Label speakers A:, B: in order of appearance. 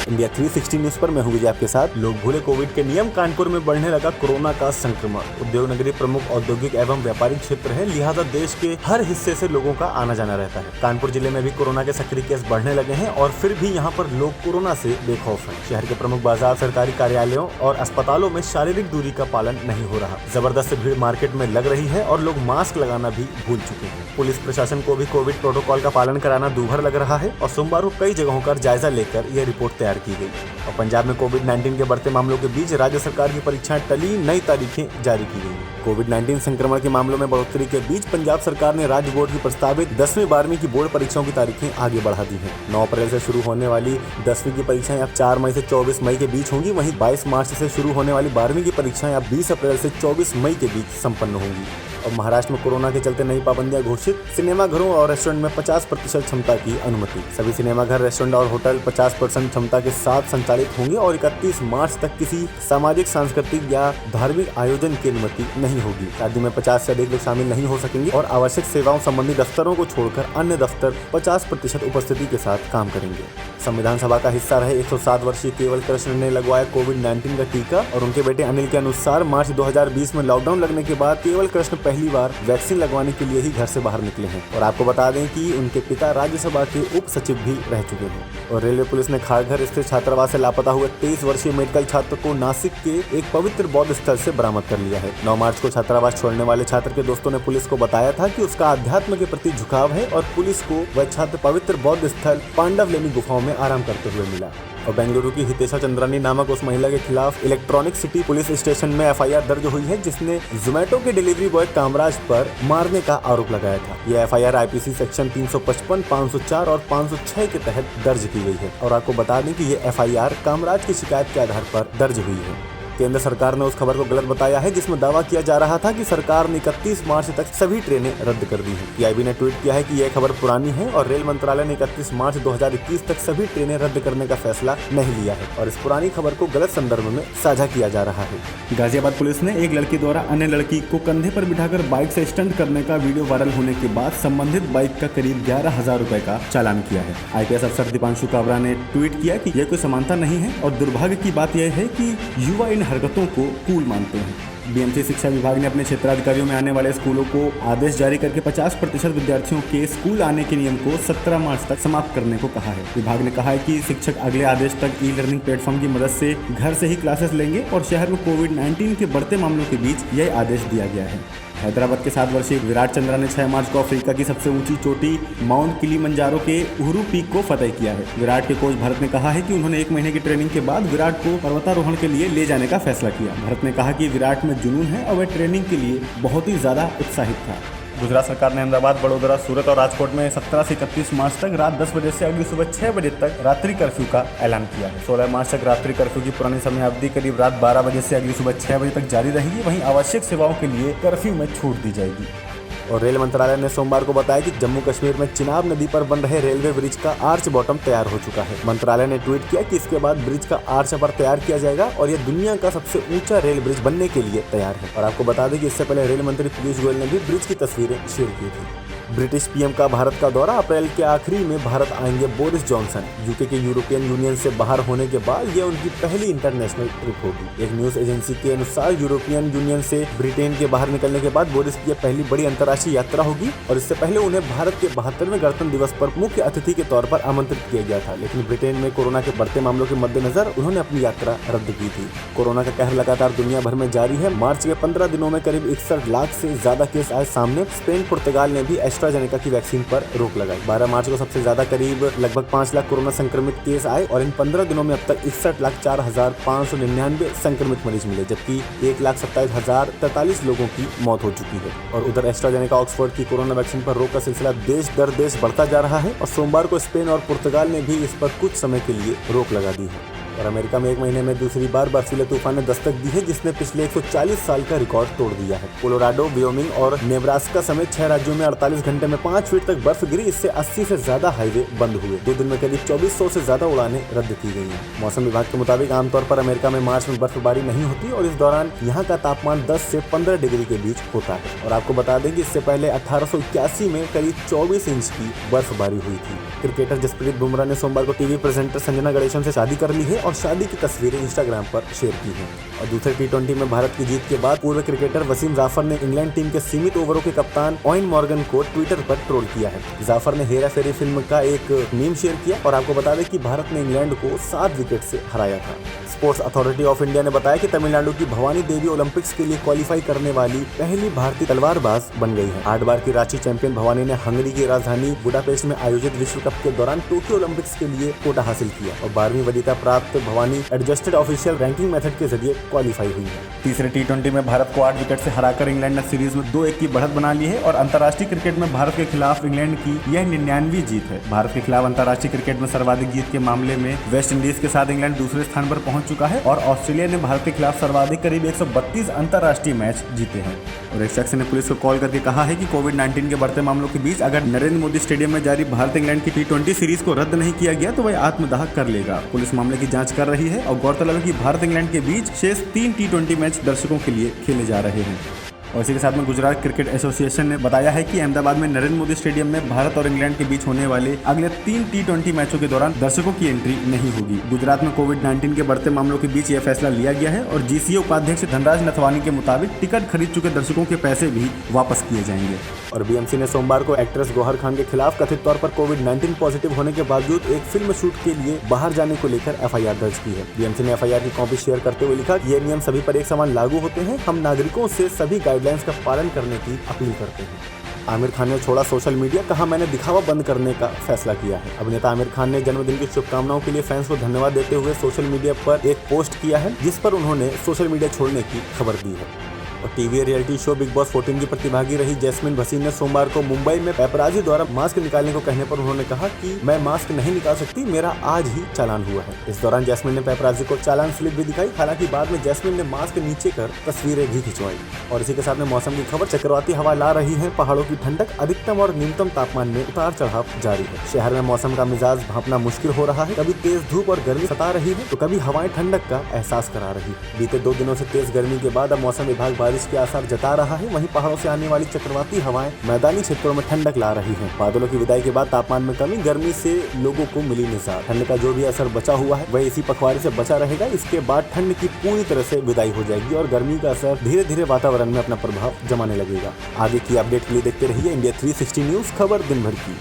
A: India 360 news पर मैं हूँ विजय आपके साथ। लोग भूले कोविड के नियम। कानपुर में बढ़ने लगा कोरोना का संक्रमण। उद्योग नगरी प्रमुख औद्योगिक एवं व्यापारिक क्षेत्र है, लिहाजा देश के हर हिस्से से लोगों का आना जाना रहता है। कानपुर जिले में भी कोरोना के सक्रिय केस बढ़ने लगे हैं और फिर भी यहाँ पर लोग कोरोना से बेखौफ हैं। शहर के प्रमुख बाजार, सरकारी कार्यालयों और अस्पतालों में शारीरिक दूरी का पालन नहीं हो रहा। जबरदस्त भीड़ मार्केट में लग रही है और लोग मास्क लगाना भी भूल चुके हैं। पुलिस प्रशासन को भी कोविड प्रोटोकॉल का पालन कराना दूभर लग रहा है और सोमवार को कई जगहों का जायजा लेकर यह रिपोर्ट तैयार की गई। और पंजाब में कोविड-19 के बढ़ते मामलों के बीच राज्य सरकार की परीक्षाएं टली, नई तारीखें जारी की गई। कोविड-19 संक्रमण के मामलों में बढ़ोतरी के बीच पंजाब सरकार ने राज्य बोर्ड की प्रस्तावित 10वीं 12वीं की बोर्ड परीक्षाओं की तारीखें आगे बढ़ा दी हैं। 9 अप्रैल से शुरू होने वाली 10वीं की परीक्षाएं अब 4 मई से 24 मई के बीच होंगी। वहीं 22 मार्च से शुरू होने वाली 12वीं की परीक्षाएं अब 20 अप्रैल से 24 मई के बीच संपन्न होंगी। और महाराष्ट्र में कोरोना के चलते नई पाबंदियां घोषित। सिनेमाघरों और रेस्टोरेंट में 50% क्षमता की अनुमति। सभी सिनेमाघर, रेस्टोरेंट और होटल 50% क्षमता के साथ संचालित होंगे और 31 मार्च तक किसी सामाजिक, सांस्कृतिक या धार्मिक आयोजन की अनुमति नहीं होगी। शादी में 50 से अधिक लोग शामिल नहीं हो सकेंगे और आवश्यक सेवाओं संबंधी दफ्तरों को छोड़कर अन्य दफ्तर 50% उपस्थिति के साथ काम करेंगे। संविधान सभा का हिस्सा रहे 107 वर्षीय केवल कृष्ण ने लगवाया कोविड-19 का टीका और उनके बेटे अनिल के अनुसार मार्च 2020 में लॉकडाउन लगने के बाद केवल कृष्ण पहली बार वैक्सीन लगवाने के लिए ही घर से बाहर निकले हैं। और आपको बता दें कि उनके पिता राज्यसभा के उप सचिव भी रह चुके हैं। और रेलवे पुलिस ने खारघर स्थित छात्रावास से लापता हुए 23 वर्षीय मेडिकल छात्र को नासिक के एक पवित्र बौद्ध स्थल से बरामद कर लिया है। 9 मार्च को छात्रावास छोड़ने वाले छात्र के दोस्तों ने पुलिस को बताया था कि उसका अध्यात्म के प्रति झुकाव है और पुलिस को वह छात्र पवित्र बौद्ध स्थल पांडवलेनी गुफाओं में आराम करते हुए मिला। और बेंगलुरु की हितेशा चंद्रानी नामक उस महिला के खिलाफ इलेक्ट्रॉनिक सिटी पुलिस स्टेशन में एफआईआर दर्ज हुई है, जिसने जोमेटो के डिलीवरी बॉय कामराज पर मारने का आरोप लगाया था। यह एफआईआर आईपीसी सेक्शन 355, 504 और 506 के तहत दर्ज की गई है। और आपको बता दें कि यह एफआईआर कामराज की शिकायत के आधार पर दर्ज हुई है। केंद्र सरकार ने उस खबर को गलत बताया है जिसमें दावा किया जा रहा था कि सरकार ने 31 मार्च तक सभी ट्रेनें रद्द कर दी हैं। पीआईबी ने ट्वीट किया है कि यह खबर पुरानी है और रेल मंत्रालय ने 31 मार्च 2021 तक सभी ट्रेनें रद्द करने का फैसला नहीं लिया है और इस पुरानी खबर को गलत संदर्भ में साझा किया जा रहा है। गाजियाबाद पुलिस ने एक लड़की द्वारा अन्य लड़की को कंधे पर बिठाकर बाइक से स्टंट करने का वीडियो वायरल होने के बाद संबंधित बाइक का करीब 11,000 रुपए का चालान किया है। आईपीएस अफसर दीपांशु काबरा ने ट्वीट किया कि यह कोई समानता नहीं है और दुर्भाग्य की बात यह है कि युवा इन हरकतों को कूल मानते हैं। बीएमसी शिक्षा विभाग ने अपने क्षेत्राधिकारियों में आने वाले स्कूलों को आदेश जारी करके 50% विद्यार्थियों के स्कूल आने के नियम को 17 मार्च तक समाप्त करने को कहा है। विभाग ने कहा है कि शिक्षक अगले आदेश तक ई लर्निंग प्लेटफॉर्म की मदद से घर से ही क्लासेस लेंगे और शहर में कोविड-19 के बढ़ते मामलों के बीच यह आदेश दिया गया है। हैदराबाद के 7 वर्षीय विराट चंद्रा ने 6 मार्च को अफ्रीका की सबसे ऊंची चोटी माउंट किलिमंजारो के उहुरू पीक को फतह किया है। विराट के कोच भरत ने कहा है कि उन्होंने 1 महीने की ट्रेनिंग के बाद विराट को पर्वतारोहण के लिए ले जाने का फैसला किया। भरत ने कहा कि विराट में जुनून है और वह ट्रेनिंग के लिए बहुत ही ज्यादा उत्साहित था। गुजरात सरकार ने अहमदाबाद, बड़ोदरा, सूरत और राजकोट में 17 से 31 मार्च तक रात 10 बजे से अगली सुबह 6 बजे तक रात्रि कर्फ्यू का ऐलान किया है। 16 मार्च तक रात्रि कर्फ्यू की पुरानी समय अवधि करीब रात 12 बजे से अगली सुबह 6 बजे तक जारी रहेगी। वहीं आवश्यक सेवाओं के लिए कर्फ्यू में छूट दी जाएगी। और रेल मंत्रालय ने सोमवार को बताया कि जम्मू कश्मीर में चिनाब नदी पर बन रहे रेलवे ब्रिज का आर्च बॉटम तैयार हो चुका है। मंत्रालय ने ट्वीट किया कि इसके बाद ब्रिज का आर्च अपर तैयार किया जाएगा और यह दुनिया का सबसे ऊंचा रेल ब्रिज बनने के लिए तैयार है। और आपको बता दें कि इससे पहले रेल मंत्री पीयूष गोयल ने भी ब्रिज की तस्वीरें शेयर की थी। ब्रिटिश पीएम का भारत का दौरा। अप्रैल के आखिरी में भारत आएंगे बोरिस जॉनसन। यूके के यूरोपियन यूनियन से बाहर होने के बाद यह उनकी पहली इंटरनेशनल ट्रिप होगी। एक न्यूज एजेंसी के अनुसार यूरोपियन यूनियन से ब्रिटेन के बाहर निकलने के बाद बोरिस की यह पहली बड़ी अंतर्राष्ट्रीय यात्रा होगी और इससे पहले उन्हें भारत के 72वें गणतंत्र दिवस पर मुख्य अतिथि के तौर पर आमंत्रित किया गया था, लेकिन ब्रिटेन में कोरोना के बढ़ते मामलों के मद्देनजर उन्होंने अपनी यात्रा रद्द की थी। कोरोना का कहर लगातार दुनिया भर में जारी है। मार्च के 15 दिनों में करीब 61 लाख से ज्यादा केस आए सामने। स्पेन, पुर्तगाल ने भी एस्ट्राजेनेका की वैक्सीन पर रोक लगाई। 12 मार्च को सबसे ज्यादा करीब लगभग 5 लाख कोरोना संक्रमित केस आए और इन 15 दिनों में अब तक 61,04,599 संक्रमित मरीज मिले, जबकि 1,27,043 लोगों की मौत हो चुकी है। और उधर एस्ट्राजेनेका ऑक्सफोर्ड की कोरोना वैक्सीन पर रोक का सिलसिला देश दर देश बढ़ता जा रहा है और सोमवार को स्पेन और पुर्तगाल ने भी इस पर कुछ समय के लिए रोक लगा दी है। और अमेरिका में एक महीने में दूसरी बार बर्फीले तूफान ने दस्तक दी है, जिसने पिछले 140 साल का रिकॉर्ड तोड़ दिया है। कोलोराडो, वायोमिंग और नेब्रास्का समेत 6 राज्यों में 48 घंटे में 5 फीट तक बर्फ गिरी। इससे 80 से ज्यादा हाईवे बंद हुए। 2 दिन में करीब 2400 से ज्यादा उड़ानें रद्द की गई हैं। मौसम विभाग के मुताबिक आमतौर पर अमेरिका में मार्च में बर्फबारी नहीं होती और इस दौरान यहाँ का तापमान 10 से 15 डिग्री के बीच होता है। और आपको बता दें कि इससे पहले 1881 में करीब 24 इंच की बर्फबारी हुई थी। क्रिकेटर जसप्रीत बुमराह ने सोमवार को टीवी प्रेजेंटर संजना गणेशन से शादी कर ली है और शादी की तस्वीरें इंस्टाग्राम पर शेयर की हैं। और दूसरे टी20 में भारत की जीत के बाद पूर्व क्रिकेटर वसीम जाफर ने इंग्लैंड टीम के सीमित ओवरों के कप्तान ओवेन मॉर्गन को ट्विटर पर ट्रोल किया है। जाफर ने हेरा फेरी फिल्म का एक मीम शेयर किया और आपको बता दें कि भारत ने इंग्लैंड को 7 विकेट से हराया था। स्पोर्ट्स अथॉरिटी ऑफ इंडिया ने बताया कि तमिलनाडु की भवानी देवी ओलंपिक्स के लिए क्वालिफाई करने वाली पहली भारतीय तलवारबाज बन गई है। 8 बार की रांची चैंपियन भवानी ने हंगरी की राजधानी बुडापेस्ट में आयोजित विश्व कप के दौरान टोक्यो ओलंपिक्स के लिए कोटा हासिल किया और 12वीं वरीयता प्राप्त Bhavani adjusted official ranking method के जरिए क्वालिफाई हुई है। तीसरे टी20 में भारत को 8 विकेट से हराकर इंग्लैंड ने सीरीज में 2-1 की बढ़त बना ली है और अंतर्राष्ट्रीय क्रिकेट में भारत के खिलाफ इंग्लैंड की यह 99वीं जीत है। भारत के खिलाफ अंतर्राष्ट्रीय क्रिकेट में सर्वाधिक जीत के मामले में वेस्ट इंडीज के साथ इंग्लैंड दूसरे स्थान पर पहुंच चुका है और ऑस्ट्रेलिया ने भारत के खिलाफ सर्वाधिक करीब 132 अंतर्राष्ट्रीय मैच जीते हैं। और एक शख्स ने पुलिस को कॉल करके कहा है कि कोविड-19 के बढ़ते मामलों के बीच अगर नरेंद्र मोदी स्टेडियम में जारी भारत इंग्लैंड की टी20 सीरीज को रद्द नहीं किया गया तो वह आत्मदाह कर लेगा। पुलिस मामले की जांच कर रही है और गौरतलब है कि भारत इंग्लैंड के बीच शेष 3 टी20 मैच दर्शकों के लिए खेले जा रहे हैं। और इसी के साथ में गुजरात क्रिकेट एसोसिएशन ने बताया है कि अहमदाबाद में नरेंद्र मोदी स्टेडियम में भारत और इंग्लैंड के बीच होने वाले अगले 3 टी20 मैचों के दौरान दर्शकों की एंट्री नहीं होगी। गुजरात में कोविड-19 के बढ़ते मामलों के बीच यह फैसला लिया गया है और जीसीए उपाध्यक्ष धनराज नथवानी के मुताबिक टिकट खरीद चुके दर्शकों के पैसे भी वापस किए जाएंगे। और बीएमसी ने सोमवार को एक्ट्रेस गौहर खान के खिलाफ कथित तौर पर कोविड-19 पॉजिटिव होने के बावजूद एक फिल्म शूट के लिए बाहर जाने को लेकर एफआईआर दर्ज की है। बीएमसी ने एफआईआर की कॉपी शेयर करते हुए लिखा कि ये नियम सभी पर एक समान लागू होते हैं। हम नागरिकों से सभी गाइडलाइंस का पालन करने की अपील करते हैं। आमिर खान ने छोड़ा सोशल मीडिया, कहा मैंने दिखावा बंद करने का फैसला किया है। अभिनेता आमिर खान ने जन्मदिन की शुभकामनाओं के लिए फैंस को धन्यवाद देते हुए सोशल मीडिया पर एक पोस्ट किया है जिस पर उन्होंने सोशल मीडिया छोड़ने की खबर दी है। और TV reality show big boss 14 की प्रतिभागी रही जैस्मिन भसीन ने सोमवार को मुंबई में पेपराजी द्वारा मास्क निकालने को कहने पर उन्होंने कहा कि मैं मास्क नहीं निकाल सकती, मेरा आज ही चालान हुआ है। इस दौरान जैस्मिन ने पेपराजी को चालान स्लिप भी दिखाई। हालांकि बाद में जैस्मिन ने मास्क नीचे कर तस्वीरें भी खिंचवाई। और इसी के साथ में मौसम की खबर, चक्रवाती हवा ला रही है पहाड़ों की ठंडक, अधिकतम और न्यूनतम तापमान में उतार चढ़ाव जारी है। शहर में मौसम का मिजाज भांपना मुश्किल हो रहा है, कभी तेज धूप और गर्मी सता रही है तो कभी हवाएं ठंडक का एहसास करा रही है। बीते 2 दिनों से तेज गर्मी के बाद अब मौसम विभाग बारिश के आसार जता रहा है। वहीं पहाड़ों से आने वाली चक्रवाती हवाएं मैदानी क्षेत्रों में ठंडक ला रही हैं। बादलों की विदाई के बाद तापमान में कमी, गर्मी से लोगों को मिली निजात। ठंड का जो भी असर बचा हुआ है वह इसी पखवाड़े से बचा रहेगा। इसके बाद ठंड की पूरी तरह से विदाई हो जाएगी और गर्मी का असर धीरे धीरे वातावरण में अपना प्रभाव जमाने लगेगा। आगे की अपडेट के लिए देखते रहिए इंडिया 360 न्यूज, खबर दिन भर की।